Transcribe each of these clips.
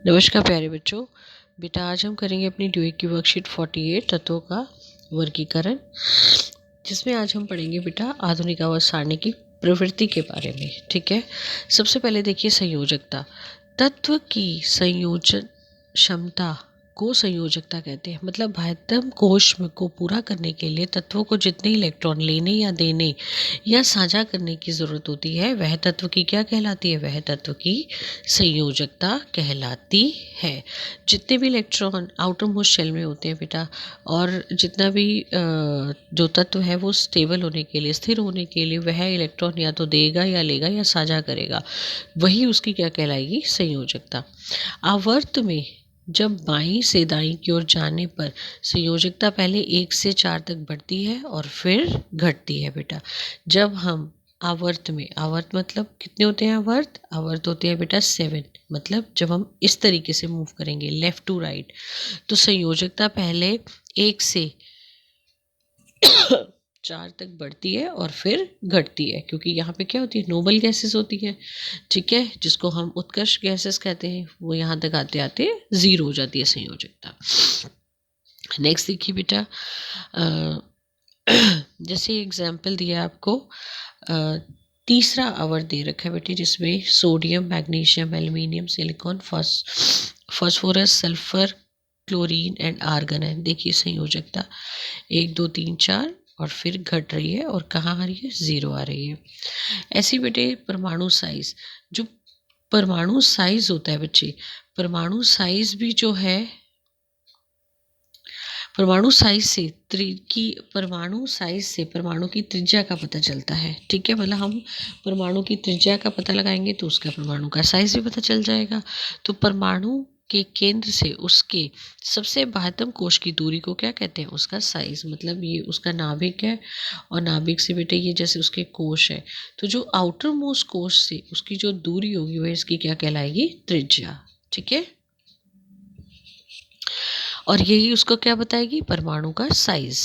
नमस्कार प्यारे बच्चों। बेटा आज हम करेंगे अपनी ड्यूई की वर्कशीट 48 तत्वों का वर्गीकरण, जिसमें आज हम पढ़ेंगे बेटा आधुनिक आवर्त सारणी की प्रवृत्ति के बारे में। ठीक है, सबसे पहले देखिए संयोजकता। तत्व की संयोजन क्षमता को संयोजकता कहते हैं। मतलब बाह्यतम कोश को पूरा करने के लिए तत्वों को जितने इलेक्ट्रॉन लेने या देने या साझा करने की ज़रूरत होती है वह तत्व की क्या कहलाती है? वह तत्व की संयोजकता कहलाती है। जितने भी इलेक्ट्रॉन आउटर मोस्ट शेल में होते हैं बेटा, और जितना भी जो तत्व है वो स्टेबल होने के लिए, स्थिर होने के लिए वह इलेक्ट्रॉन या तो देगा या लेगा या साझा करेगा, वही उसकी क्या कहलाएगी? संयोजकता। आवर्त में जब बाईं से दाईं की ओर जाने पर संयोजकता पहले 1 से 4 तक बढ़ती है और फिर घटती है बेटा। जब हम आवर्त में, आवर्त मतलब कितने होते हैं आवर्त? आवर्त होते हैं बेटा 7। मतलब जब हम इस तरीके से मूव करेंगे लेफ्ट टू राइट, तो संयोजकता पहले 1 से 4 तक बढ़ती है और फिर घटती है, क्योंकि यहाँ पे क्या होती है? नोबल गैसेस होती है। ठीक है, जिसको हम उत्कर्ष गैसेस कहते हैं, वो यहाँ तक आते आते 0 हो जाती है संयोजकता। नेक्स्ट देखिए बेटा, जैसे एग्जाम्पल दिया आपको, तीसरा आवर्त दे रखा है बेटे, जिसमें sodium, magnesium, aluminium, silicon, phosphorus, sulphur, chlorine and argon है। देखिए संयोजकता 1 2 3 4 और फिर घट रही है और कहाँ आ रही है? 0 आ रही है। ऐसी बेटे परमाणु साइज, जो परमाणु साइज होता है बच्चे, परमाणु साइज भी जो है, परमाणु साइज से परमाणु की त्रिज्या का पता चलता है। ठीक है, मतलब हम परमाणु की त्रिज्या का पता लगाएंगे तो उसका परमाणु का साइज भी पता चल जाएगा। तो परमाणु के केंद्र से उसके सबसे बाह्यतम कोश की दूरी को क्या कहते हैं? उसका साइज। मतलब ये उसका नाभिक है और नाभिक से बेटे ये जैसे उसके कोश है, तो जो आउटर मोस्ट कोश से उसकी जो दूरी होगी वह इसकी क्या कहलाएगी? त्रिज्या। ठीक है, और यही उसको क्या बताएगी? परमाणु का साइज।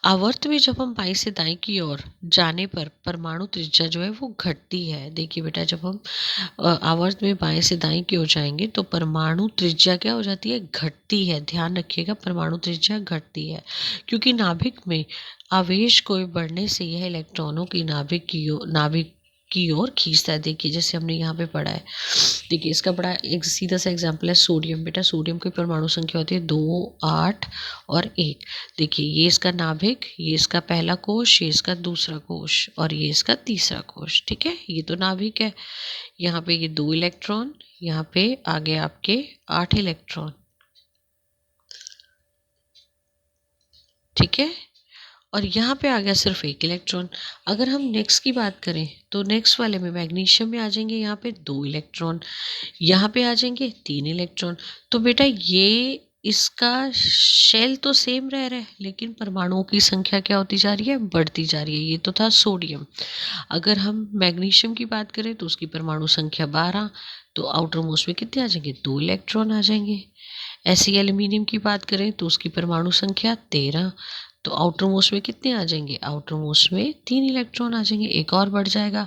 आवर्त में जब हम बाईं से दाईं की ओर जाने पर परमाणु त्रिज्या जो है वो घटती है। देखिए बेटा, जब हम आवर्त में बाएं से दाईं की ओर जाएंगे तो परमाणु त्रिज्या क्या हो जाती है? घटती है। ध्यान रखिएगा, परमाणु त्रिज्या घटती है, क्योंकि नाभिक में आवेश को बढ़ने से यह इलेक्ट्रॉनों की नाभिक की ओर खींचता है। देखिए जैसे हमने यहाँ पे पढ़ा है। देखिए इसका बड़ा एक सीधा सा एग्जाम्पल है सोडियम। बेटा सोडियम की परमाणु संख्या होती है 2 8 और 1। देखिए ये इसका नाभिक, ये इसका पहला कोश, ये इसका दूसरा कोश और ये इसका तीसरा कोश। ठीक है, ये तो नाभिक है। यहाँ पे ये 2 इलेक्ट्रॉन, यहाँ पे आगे आपके 8 इलेक्ट्रॉन। ठीक है, और यहाँ पे आ गया सिर्फ 1 इलेक्ट्रॉन। अगर हम नेक्स्ट की बात करें तो नेक्स्ट वाले में मैग्नीशियम में आ जाएंगे यहाँ पे 2 इलेक्ट्रॉन, यहाँ पे आ जाएंगे 3 इलेक्ट्रॉन। तो बेटा ये इसका शेल तो सेम रह रहा है, लेकिन परमाणुओं की संख्या क्या होती जा रही है? बढ़ती जा रही है। ये तो था सोडियम। अगर हम मैग्नीशियम की बात करें तो उसकी परमाणु संख्या 12, तो आउटर मोस्ट में कितने आ जाएंगे? 2 इलेक्ट्रॉन आ जाएंगे। ऐसी एल्यूमिनियम की बात करें तो उसकी परमाणु संख्या 13, तो आउटर मोस्ट में कितने आ जाएंगे? आउटर मोस्ट में 3 इलेक्ट्रॉन आ जाएंगे, एक और बढ़ जाएगा।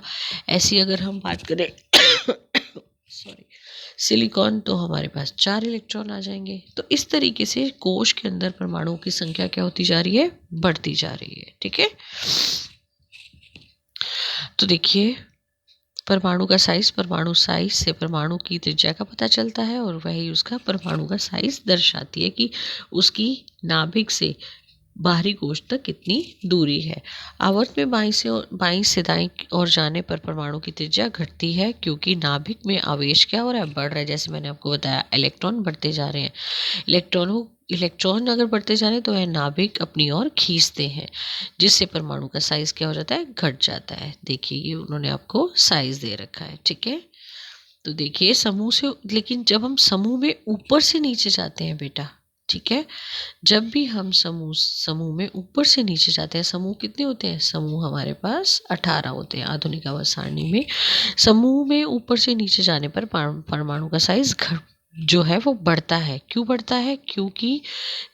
ऐसी अगर हम बात करें सॉरी सिलिकॉन, तो हमारे पास 4 इलेक्ट्रॉन आ जाएंगे। तो इस तरीके से कोश के अंदर परमाणुओं की संख्या क्या होती जा रही है? बढ़ती जा रही है। ठीक है, तो देखिए परमाणु का साइज, परमाणु साइज से परमाणु की त्रिज्या का पता चलता है और वही उसका परमाणु का साइज दर्शाती है कि उसकी नाभिक से बाहरी कोश तक कितनी दूरी है। आवर्त में बाईं से दाईं ओर जाने पर परमाणु की त्रिज्या घटती है, क्योंकि नाभिक में आवेश क्या हो रहा है? बढ़ रहा है। जैसे मैंने आपको बताया इलेक्ट्रॉन बढ़ते जा रहे हैं। इलेक्ट्रॉन अगर बढ़ते जा रहे हैं तो वह नाभिक अपनी ओर खींचते हैं, जिससे परमाणु का साइज क्या हो जाता है? घट जाता है। देखिए ये उन्होंने आपको साइज दे रखा है। ठीक है, तो देखिए समूह से, लेकिन जब हम समूह में ऊपर से नीचे जाते हैं बेटा, ठीक है, जब भी हम समूह में ऊपर से नीचे जाते हैं, समूह कितने होते हैं? समूह हमारे पास 18 होते हैं आधुनिक आवर्त सारणी में। समूह में ऊपर से नीचे जाने पर परमाणु का साइज जो है वो बढ़ता है। क्यों बढ़ता है? क्योंकि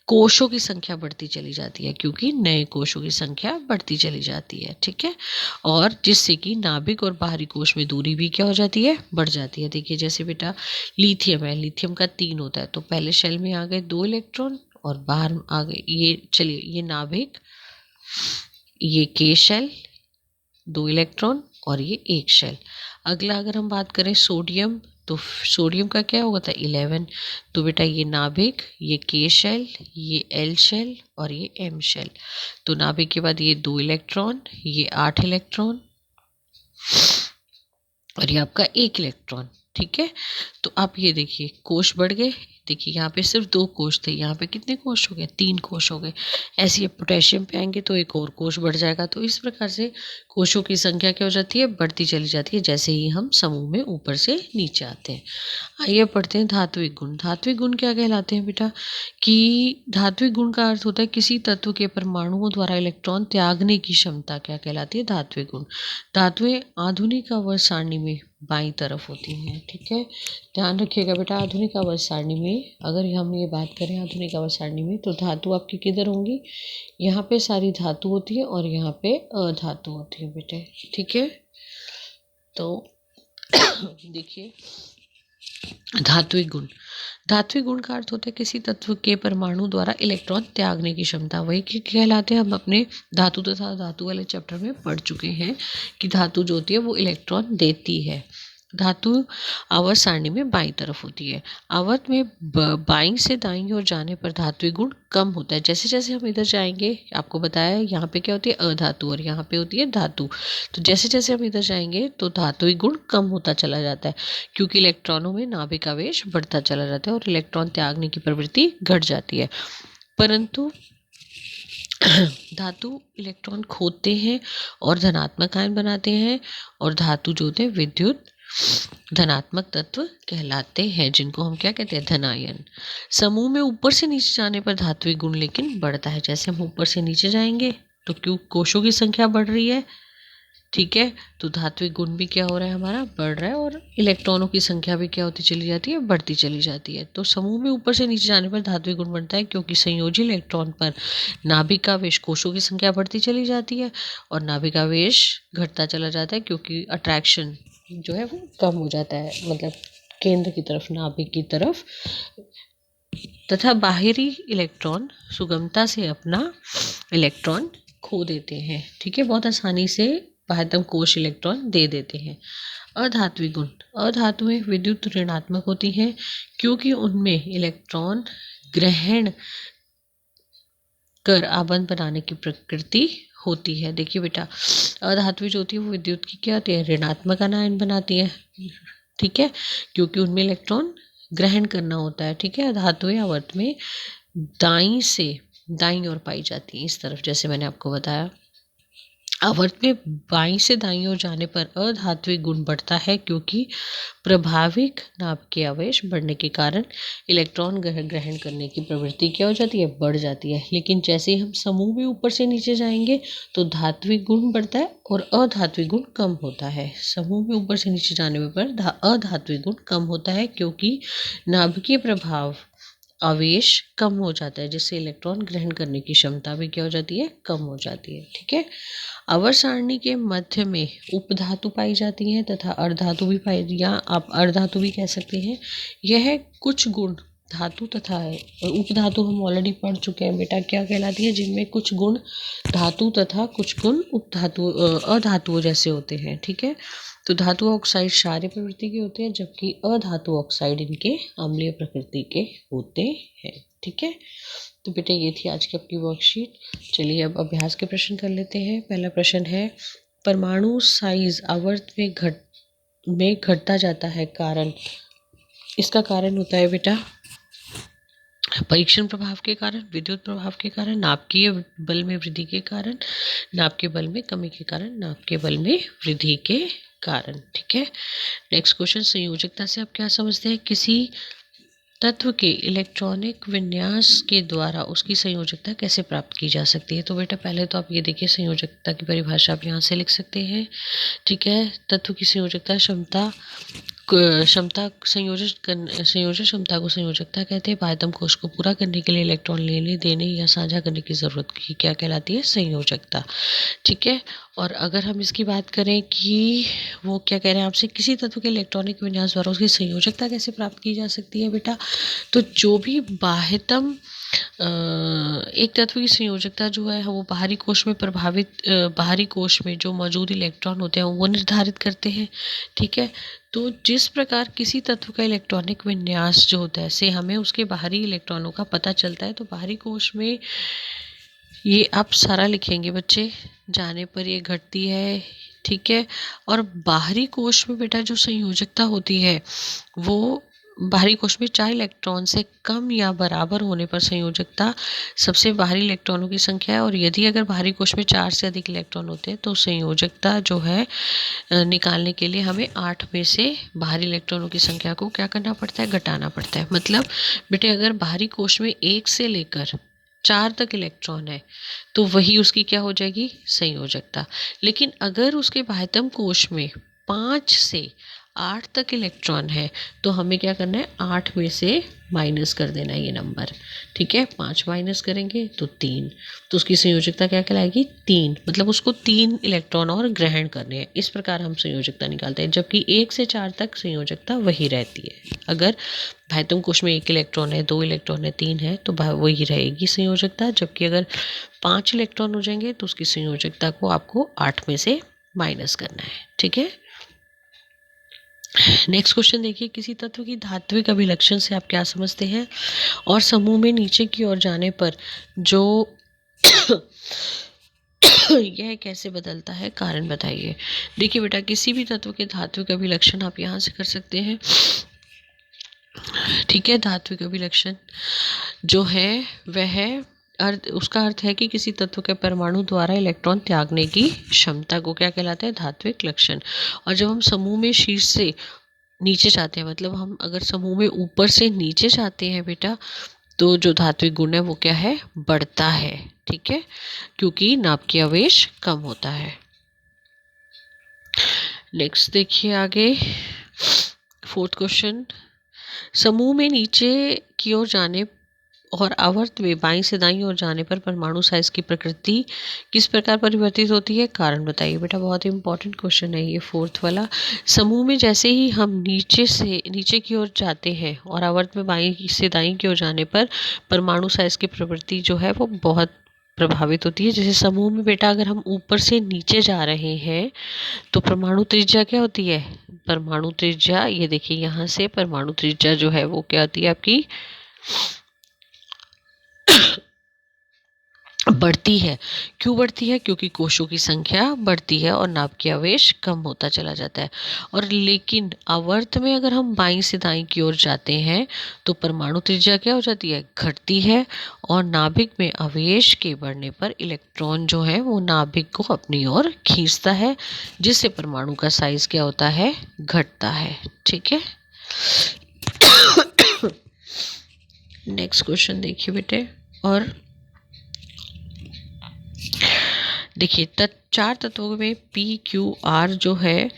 कोषों की संख्या बढ़ती चली जाती है, क्योंकि नए कोषों की संख्या बढ़ती चली जाती है। ठीक है, और जिससे कि नाभिक और बाहरी कोष में दूरी भी क्या हो जाती है? बढ़ जाती है। देखिए जैसे बेटा लिथियम है, लिथियम का 3 होता है, तो पहले शेल में आ गए 2 इलेक्ट्रॉन और बाहर आ गए ये, चलिए ये नाभिक, ये के शेल 2 इलेक्ट्रॉन और ये 1 शेल। अगला अगर हम बात करें सोडियम, तो सोडियम का क्या होगा था? 11। तो बेटा ये नाभिक, ये के शेल, ये एल शेल और ये एम शेल। तो नाभिक के बाद ये 2 इलेक्ट्रॉन, ये 8 इलेक्ट्रॉन और ये आपका 1 इलेक्ट्रॉन। ठीक है, तो आप ये देखिए कोष बढ़ गए। देखिए यहाँ पे सिर्फ 2 कोष थे, यहाँ पे कितने कोष हो गए? 3 कोष हो गए। ऐसे ही पोटेशियम पे आएंगे तो एक और कोष बढ़ जाएगा। तो इस प्रकार से कोषों की संख्या क्या हो जाती है? बढ़ती चली जाती है, जैसे ही हम समूह में ऊपर से नीचे आते हैं। आइए पढ़ते हैं धात्विक गुण। धात्विक गुण क्या कहलाते हैं बेटा? कि धात्विक गुण का अर्थ होता है किसी तत्व के परमाणुओं द्वारा इलेक्ट्रॉन त्यागने की क्षमता। क्या कहलाती है? धात्विक गुण। धातुएं आधुनिक आवर्त सारणी में बाईं तरफ होती हैं। ठीक है, ध्यान रखिएगा बेटा, आधुनिक आवर्त सारणी में अगर हम ये बात करें आधुनिक आवर्त सारणी में, तो धातु आपकी किधर होंगी? यहाँ पे सारी धातु होती है और यहाँ पे अधातु होती है बेटे। ठीक है, तो देखिए धात्विक गुण। धात्विक गुण का अर्थ होता है किसी तत्व के परमाणु द्वारा इलेक्ट्रॉन त्यागने की क्षमता। वही कहलाते हैं, हम अपने धातु तथा धातु वाले चैप्टर में पढ़ चुके हैं कि धातु जो होती है वो इलेक्ट्रॉन देती है। धातु आवर्त सारणी में बाईं तरफ होती है। आवर्त में बाईं से दाईं ओर जाने पर धात्विक गुण कम होता है। जैसे जैसे हम इधर जाएंगे, आपको बताया यहाँ पे क्या होती है? अधातु और यहाँ पे होती है धातु। तो जैसे जैसे हम इधर जाएंगे तो धात्विक गुण कम होता चला जाता है, क्योंकि इलेक्ट्रॉनों में नाभिक आवेश बढ़ता चला जाता है और इलेक्ट्रॉन त्यागने की प्रवृत्ति घट जाती है। परंतु धातु इलेक्ट्रॉन खोदते हैं और धनात्मक आयन बनाते हैं, और धातु जो होते हैं विद्युत धनात्मक तत्व कहलाते हैं, जिनको हम क्या कहते हैं? धनायन। समूह में ऊपर से नीचे जाने पर धात्विक गुण लेकिन बढ़ता है। जैसे हम ऊपर से नीचे जाएंगे तो क्यों? कोषों की संख्या बढ़ रही है। ठीक है, तो धात्विक गुण भी क्या हो रहा है? हमारा बढ़ रहा है, और इलेक्ट्रॉनों की संख्या भी क्या होती चली जाती है? बढ़ती चली जाती है। तो समूह में ऊपर से नीचे जाने पर धात्विक गुण बढ़ता है, क्योंकि संयोजी इलेक्ट्रॉन पर नाभिक आवेश कोषों की संख्या बढ़ती चली जाती है और नाभिक आवेश घटता चला जाता है, क्योंकि अट्रैक्शन जो है वो कम हो जाता है, मतलब केंद्र की तरफ, नाभिक की तरफ, तथा बाहरी इलेक्ट्रॉन सुगमता से अपना इलेक्ट्रॉन खो देते हैं। ठीक है, बहुत आसानी से बाह्यतम कोष इलेक्ट्रॉन दे देते हैं। अधात्विक गुण। अधातुएं विद्युत ऋणात्मक होती हैं, क्योंकि उनमें इलेक्ट्रॉन ग्रहण कर आबंध बनाने की प्रकृति होती है। देखिए बेटा, अधातुएं जो होती है वो विद्युत की क्या होती है? ऋणात्मक आयन बनाती है। ठीक है, क्योंकि उनमें इलेक्ट्रॉन ग्रहण करना होता है। ठीक है, धातुएं आवर्त में दाईं से दाईं ओर पाई जाती है, इस तरफ, जैसे मैंने आपको बताया। आवर्त में बाईं से दाईं ओर जाने पर अधात्विक गुण बढ़ता है, क्योंकि प्रभाविक नाभ के आवेश बढ़ने के कारण इलेक्ट्रॉन ग्रहण करने की प्रवृत्ति क्या हो जाती है? बढ़ जाती है। लेकिन जैसे ही हम समूह में ऊपर से नीचे जाएंगे तो धात्विक गुण बढ़ता है और अधात्विक गुण कम होता है। समूह में ऊपर से नीचे जाने पर अधात्विक गुण कम होता है, क्योंकि नाभिकीय प्रभाव आवेश कम हो जाता है, जिससे इलेक्ट्रॉन ग्रहण करने की क्षमता भी क्या हो जाती है? कम हो जाती है। ठीक है, आवर्त सारणी के मध्य में उपधातु पाई जाती हैं तथा अर्धातु भी पाई, या आप अर्धातु भी कह सकते हैं। यह कुछ गुण धातु तथा उपधातु हम ऑलरेडी पढ़ चुके हैं बेटा, क्या कहलाती है? जिनमें कुछ गुण धातु तथा कुछ गुण उपधातु अधातुओं जैसे होते हैं। ठीक है, तो धातु ऑक्साइड क्षारीय प्रकृति के होते हैं, जबकि अधातु ऑक्साइड इनके अम्लीय प्रकृति के होते हैं। ठीक है, तो बेटा ये थी आज की आपकी वर्कशीट। चलिए अब अभ्यास के प्रश्न कर लेते हैं। पहला प्रश्न है, परमाणु साइज आवर्त में घटता जाता है, कारण? इसका कारण होता है बेटा परीक्षण प्रभाव के कारण, विद्युत प्रभाव के कारण, नाभिकीय बल में वृद्धि के कारण, नाभिकीय बल में कमी के कारण, नाभिकीय बल में वृद्धि के कारण। ठीक है, नेक्स्ट क्वेश्चन, संयोजकता से आप क्या समझते हैं? किसी तत्व के इलेक्ट्रॉनिक विन्यास के द्वारा उसकी संयोजकता कैसे प्राप्त की जा सकती है? तो बेटा पहले तो आप ये देखिए, संयोजकता की परिभाषा आप यहाँ से लिख सकते हैं। ठीक है, तत्व की संयोजकता क्षमता संयोजन क्षमता को संयोजकता कहते हैं। बाह्यतम कोश को पूरा करने के लिए इलेक्ट्रॉन लेने देने या साझा करने की जरूरत की क्या कहलाती है? संयोजकता। ठीक है। और अगर हम इसकी बात करें कि वो क्या कह रहे हैं आपसे, किसी तत्व के इलेक्ट्रॉनिक विन्यास द्वारा उसकी संयोजकता कैसे प्राप्त की जा सकती है बेटा? तो जो भी बाह्यतम एक तत्व की संयोजकता जो है वो बाहरी कोश में बाहरी कोश में जो मौजूद इलेक्ट्रॉन होते हैं वो निर्धारित करते हैं। ठीक है। तो जिस प्रकार किसी तत्व का इलेक्ट्रॉनिक विन्यास जो होता है से हमें उसके बाहरी इलेक्ट्रॉनों का पता चलता है, तो बाहरी कोश में ये आप सारा लिखेंगे बच्चे, जाने पर ये घटती है। ठीक है। और बाहरी कोश में बेटा जो संयोजकता होती है वो बाहरी कोश में 4 इलेक्ट्रॉन से कम या बराबर होने पर संयोजकता सबसे बाहरी इलेक्ट्रॉनों की संख्या है। और यदि अगर बाहरी कोश में 4 से अधिक इलेक्ट्रॉन होते हैं तो संयोजकता जो है निकालने के लिए हमें 8 में से बाहरी इलेक्ट्रॉनों की संख्या को क्या करना पड़ता है? घटाना पड़ता है। मतलब बेटे अगर बाहरी कोश में 1 से लेकर 4 तक इलेक्ट्रॉन है तो वही उसकी क्या हो जाएगी? संयोजकता। लेकिन अगर उसके बाह्यतम कोश में 5 से 8 तक इलेक्ट्रॉन है तो हमें क्या करना है? 8 में से माइनस कर देना है ये नंबर। ठीक है। 5 माइनस करेंगे तो 3, तो उसकी संयोजकता क्या कहलाएगी? 3। मतलब उसको 3 इलेक्ट्रॉन और ग्रहण करने हैं। इस प्रकार हम संयोजकता निकालते हैं, जबकि 1 से 4 तक संयोजकता वही रहती है। अगर बाह्यतम कोश में 1 इलेक्ट्रॉन है, 2 इलेक्ट्रॉन है, 3 है तो वही रहेगी संयोजकता। जबकि अगर 5 इलेक्ट्रॉन हो जाएंगे तो उसकी संयोजकता को आपको 8 में से माइनस करना है। ठीक है। नेक्स्ट क्वेश्चन देखिए, किसी तत्व की धात्विक अभिलक्षण से आप क्या समझते हैं और समूह में नीचे की ओर जाने पर जो यह कैसे बदलता है, कारण बताइए। देखिए बेटा, किसी भी तत्व के धात्विक अभिलक्षण आप यहाँ से कर सकते हैं। ठीक है। धात्विक अभिलक्षण जो है वह उसका अर्थ है कि किसी तत्व के परमाणु द्वारा इलेक्ट्रॉन त्यागने की क्षमता को क्या कहलाता है? धात्विक लक्षण। और जब हम समूह में शीर्ष से नीचे जाते हैं, मतलब हम अगर समूह में ऊपर से नीचे जाते हैं बेटा, तो जो धात्विक गुण है वो क्या है? बढ़ता है। ठीक है। क्योंकि नाभिकीय आवेश कम होता है। नेक्स्ट देखिए आगे 4th क्वेश्चन, समूह में नीचे की ओर जाने और आवर्त में बाईं से दाईं ओर जाने पर परमाणु साइज की प्रकृति किस प्रकार परिवर्तित होती है? कारण बताइए बेटा। बहुत ही इंपॉर्टेंट क्वेश्चन है ये 4th वाला। समूह में जैसे ही हम नीचे की ओर जाते हैं और आवर्त में बाईं से दाईं की ओर जाने पर परमाणु साइज की प्रवृत्ति जो है वो बहुत प्रभावित होती है। जैसे समूह में बेटा अगर हम ऊपर से नीचे जा रहे हैं तो परमाणु त्रिज्या क्या होती है? परमाणु त्रिज्या, ये देखिए यहाँ से परमाणु त्रिज्या जो है वो क्या होती है आपकी? बढ़ती है। क्यों बढ़ती है? क्योंकि कोशों की संख्या बढ़ती है और नाभिकीय आवेश कम होता चला जाता है। और लेकिन आवर्त में अगर हम बाईं से दाईं की ओर जाते हैं तो परमाणु त्रिज्या क्या हो जाती है? घटती है। और नाभिक में आवेश के बढ़ने पर इलेक्ट्रॉन जो है वो नाभिक को अपनी ओर खींचता है, जिससे परमाणु का साइज क्या होता है? घटता है। ठीक है। नेक्स्ट क्वेश्चन देखिए बेटे, और देखिए 4 तत्वों में PQR जो है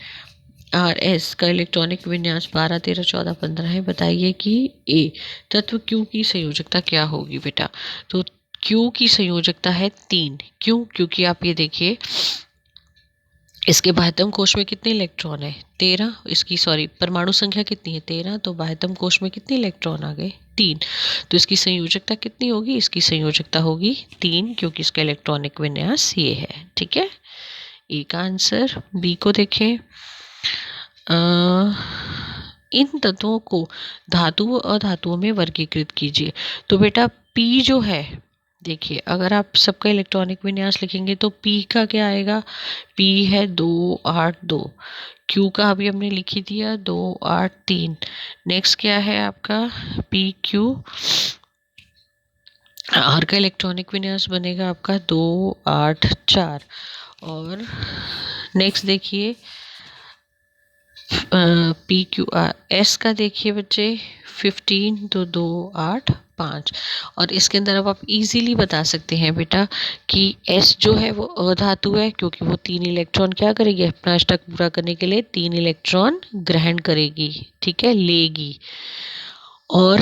RS का इलेक्ट्रॉनिक विन्यास 12, 13, 14, 15 है। बताइए कि A तत्व Q की संयोजकता क्या होगी बेटा? तो Q की संयोजकता है 3। क्यों? क्योंकि आप ये देखिए इसके बाह्यतम कोश में कितने इलेक्ट्रॉन है? 13। इसकी परमाणु संख्या कितनी है? 13। तो बाह्यतम कोश में कितने इलेक्ट्रॉन आ गए? 3। तो इसकी संयोजकता कितनी होगी? इसकी संयोजकता होगी 3, क्योंकि इसका इलेक्ट्रॉनिक विन्यास ये है। ठीक है। ए का आंसर। बी को देखें, इन तत्वों को धातु और अधातुओं में वर्गीकृत कीजिए। तो बेटा पी जो है, देखिए अगर आप सबका इलेक्ट्रॉनिक विन्यास लिखेंगे तो पी का क्या आएगा? पी है 2, 8, 2। क्यू का अभी हमने लिख ही दिया 2, 8, 3। नेक्स्ट क्या है आपका? P Q. आर का इलेक्ट्रॉनिक विन्यास बनेगा आपका 2, 8, 4। और नेक्स्ट देखिए पी क्यू आर। एस का देखिए बच्चे 15, 2, 2, 8, 5। और इसके अंदर अब आप इजीली बता सकते हैं बेटा कि S जो है वो अधातु है, क्योंकि वो 3 इलेक्ट्रॉन क्या करेगी, अपना अष्टक पूरा करने के लिए 3 इलेक्ट्रॉन ग्रहण करेगी, ठीक है, लेगी। और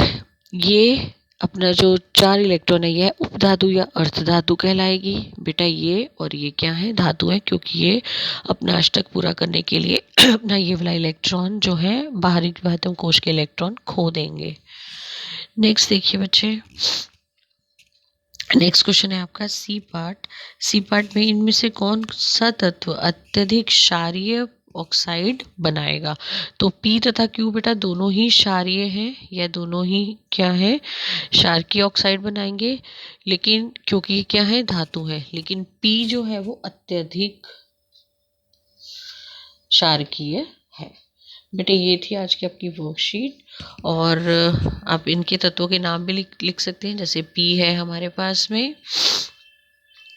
ये अपना जो 4 इलेक्ट्रॉन है यह उपधातु या अर्धधातु कहलाएगी बेटा। ये और ये क्या है, धातु है, क्योंकि ये अपना अष्टक पूरा करने के लिए अपना ये वाला इलेक्ट्रॉन जो है बाहरी महत्तम कोश के इलेक्ट्रॉन खो देंगे। नेक्स्ट देखिए बच्चे, नेक्स्ट क्वेश्चन है आपका सी पार्ट। सी पार्ट में इनमें से कौन सा तत्व अत्यधिक क्षारीय ऑक्साइड बनाएगा? तो पी तथा क्यू बेटा दोनों ही क्षारीय हैं, या दोनों ही क्या है, क्षारकीय ऑक्साइड बनाएंगे, लेकिन क्योंकि ये क्या है, धातु है। लेकिन पी जो है वो अत्यधिक क्षारकीय है। बेटे ये थी आज की आपकी वर्कशीट, और आप इनके तत्वों के नाम भी लिख सकते हैं। जैसे पी है हमारे पास में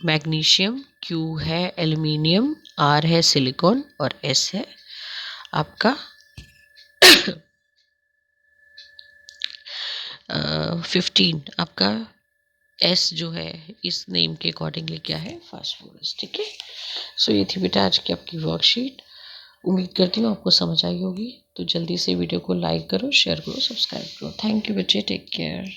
मैग्नीशियम, क्यू है एल्युमिनियम, आर है सिलिकॉन, और एस है आपका 15 आपका एस जो है इस नेम के अकॉर्डिंगली क्या है, फास्फोरस, ठीक है। सो ये थी बेटा आज की आपकी वर्कशीट। उम्मीद करती हूँ आपको समझ आई होगी। तो जल्दी से वीडियो को लाइक करो, शेयर करो, सब्सक्राइब करो। थैंक यू बच्चे, टेक केयर।